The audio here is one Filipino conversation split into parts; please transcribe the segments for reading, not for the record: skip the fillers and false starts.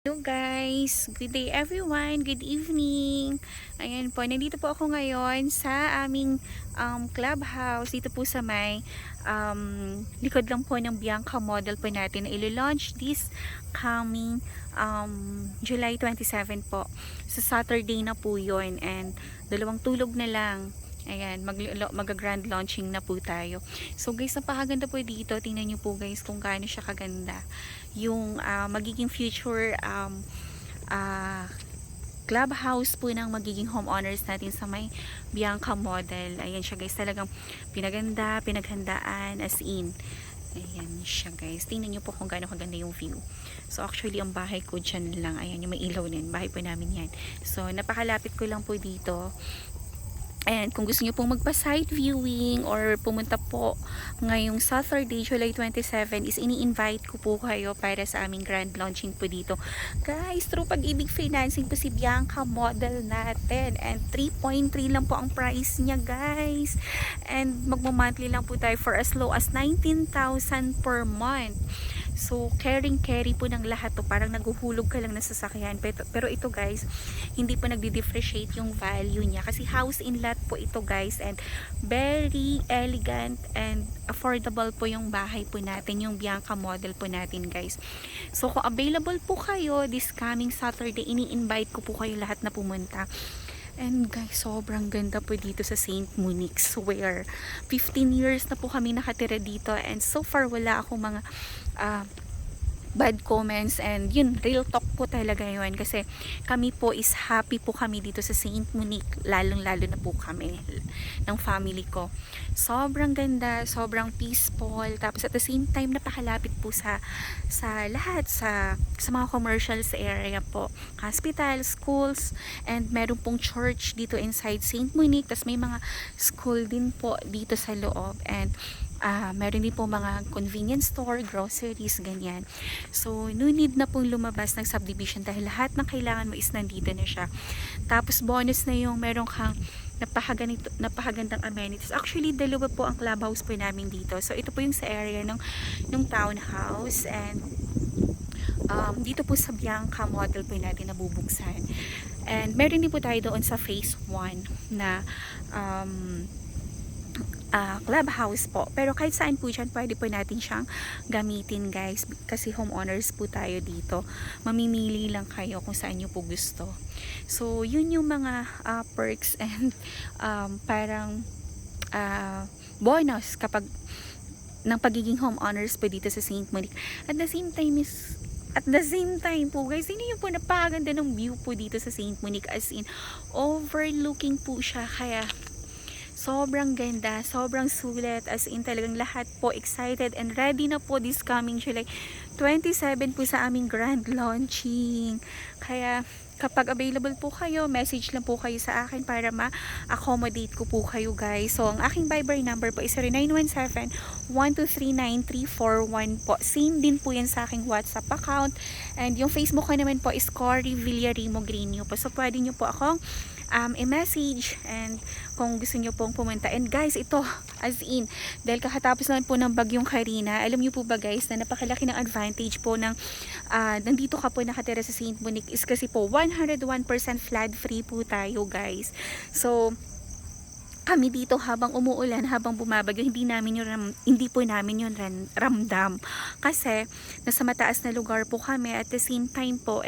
Hello guys! Good day everyone! Good evening! Ayan po, nandito po ako ngayon sa aming clubhouse dito po sa may likod lang po ng Bianca model po natin na ilo-launch this coming July 27 po. Sa Saturday na po yun and dalawang tulog na lang. Ayan, mag-grand launching na po tayo. So guys, napakaganda po dito. Tingnan nyo po guys kung gaano siya kaganda. Yung magiging future clubhouse po ng magiging homeowners natin sa may Bianca model. Ayan siya guys, talagang pinaganda, pinaghandaan as in. Ayan siya guys. Tingnan nyo po kung gaano kaganda yung view. So actually ang bahay ko dyan lang. Ayan yung may ilaw din. Bahay po namin yan. So napakalapit ko lang po dito. And kung gusto niyo pong magpa-site viewing or pumunta po ngayong Saturday, July 27 is ini-invite ko po kayo para sa aming grand launching po dito. Guys, through Pag-ibig Financing po si Bianca model natin. And 3.3 lang po ang price niya guys. And magmo-monthly lang po tayo for as low as 19,000 per month. So, carry po ng lahat to. Parang naguhulog ka lang na sasakyan. Pero ito guys, hindi po nagdi-differentiate yung value niya. Kasi house in lot po ito guys. And very elegant and affordable po yung bahay po natin. Yung Bianca model po natin guys. So, kung available po kayo this coming Saturday, ini-invite ko po kayo lahat na pumunta. And guys, sobrang ganda po dito sa St. Monique. Swear, 15 years na po kami nakatira dito and so far wala akong mga bad comments, and yun, real talk po talaga yun kasi kami po is happy po kami dito sa St. Monique, lalong lalo na po kami ng family ko. Sobrang ganda, sobrang peaceful, tapos at the same time napakalapit po sa lahat, sa mga commercials area po, hospital, schools, and meron pong church dito inside St. Monique, tapos may mga school din po dito sa loob, and meron din po mga convenience store, groceries, ganyan. So, no need na pong lumabas ng subdivision dahil lahat ng kailangan mo is nandito na siya. Tapos, bonus na yung meron kang napakagandang amenities. Actually, dalawa po ang clubhouse po namin dito. So, ito po yung sa area ng townhouse, and dito po sa Bianca model po natin nabubuksan. And meron din po tayo doon sa phase 1 na clubhouse po. Pero kahit saan po dyan, pwede po natin siyang gamitin guys. Kasi homeowners po tayo dito. Mamimili lang kayo kung saan nyo po gusto. So, yun yung mga perks and parang bonus kapag ng pagiging homeowners po dito sa St. Monique. At the same time po guys, hindi yung po napakaganda ng view po dito sa St. Monique, as in overlooking po siya, kaya sobrang ganda, sobrang sulit, as in talagang lahat po excited and ready na po this coming July 27 po sa aming grand launching. Kaya kapag available po kayo, message lang po kayo sa akin para ma-accommodate ko po kayo guys. So, ang aking Viber number po is 0917-1239341 po. Same din po yan sa aking WhatsApp account. And yung Facebook ko naman po is Cory Villarimo Greenio po. So, pwede nyo po akong i-message and kung gusto nyo pong pumunta. And guys, ito as in, dahil kakatapos lang po ng bagyong Karina, alam nyo po ba guys na napakalaki ng advantage po ng nandito ka po nakatira sa St. Monique is kasi po 101% flood free po tayo guys. So kami dito habang umuulan, habang bumabagyo, hindi po namin yun ramdam kasi nasa mataas na lugar po kami. At the same time po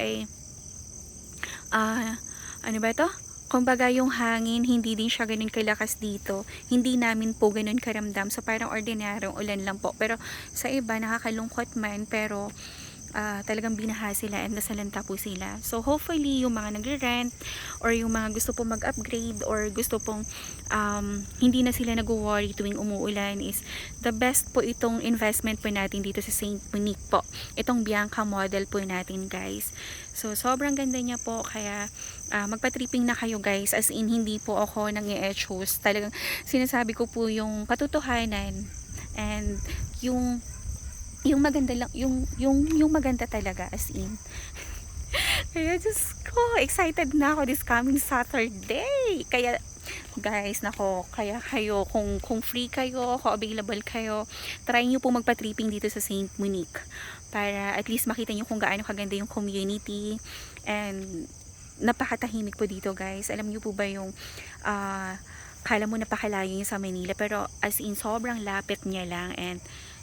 ano ba ito? Kumbaga yung hangin, hindi din siya ganun kalakas dito. Hindi namin po ganun karamdam. So parang ordinaryong ulan lang po. Pero sa iba, nakakalungkot man. Pero talagang binaha sila and nasalanta po sila. So hopefully yung mga nagre-rent or yung mga gusto pong mag-upgrade or gusto pong hindi na sila nag-worry tuwing umuulan, is the best po itong investment po natin dito sa St. Monique po. Itong Bianca model po natin guys. So sobrang ganda niya po, kaya magpa-tripping na kayo guys, as in hindi po ako nang-i-choose. Talagang sinasabi ko po yung katotohanan and yung maganda lang, yung maganda talaga, as in. Kaya just ko excited na ako this coming Saturday. Kaya Guys, nako, kaya kayo, kung free kayo, kung available kayo, try nyo po magpa-tripping dito sa Saint Monique. Para at least makita nyo kung gaano kaganda yung community. And napakatahimik po dito, guys. Alam nyo po ba yung kala mo napakalayo niya sa Manila, pero as in sobrang lapit niya lang, and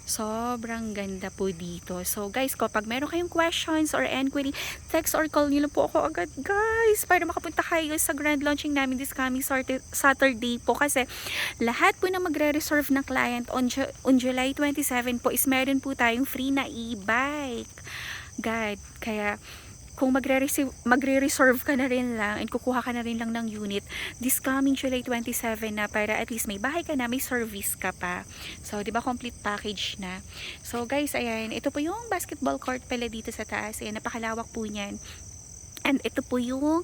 sobrang ganda po dito. So guys, kapag meron kayong questions or inquiry, text or call niyo lang po ako agad, guys, para makapunta kayo sa grand launching namin this coming Saturday po, kasi lahat po na magre-reserve ng client on July 27 po is meron po tayong free na e-bike. God, kaya kung magre-reserve ka na rin lang and kukuha ka na rin lang ng unit this coming July 27 na, para at least may bahay ka na, may service ka pa. So, di ba, complete package na. So, guys, ayan, ito po yung basketball court pala dito sa taas. Ayan, napakalawak po niyan. And ito po yung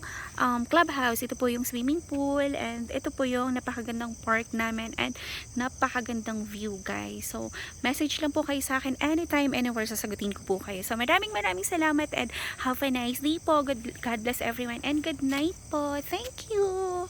clubhouse, ito po yung swimming pool, and ito po yung napakagandang park namin, and napakagandang view, guys. So, message lang po kayo sa akin anytime, anywhere, sasagutin ko po kayo. So, maraming salamat, and have a nice day po. God bless everyone, and good night po. Thank you!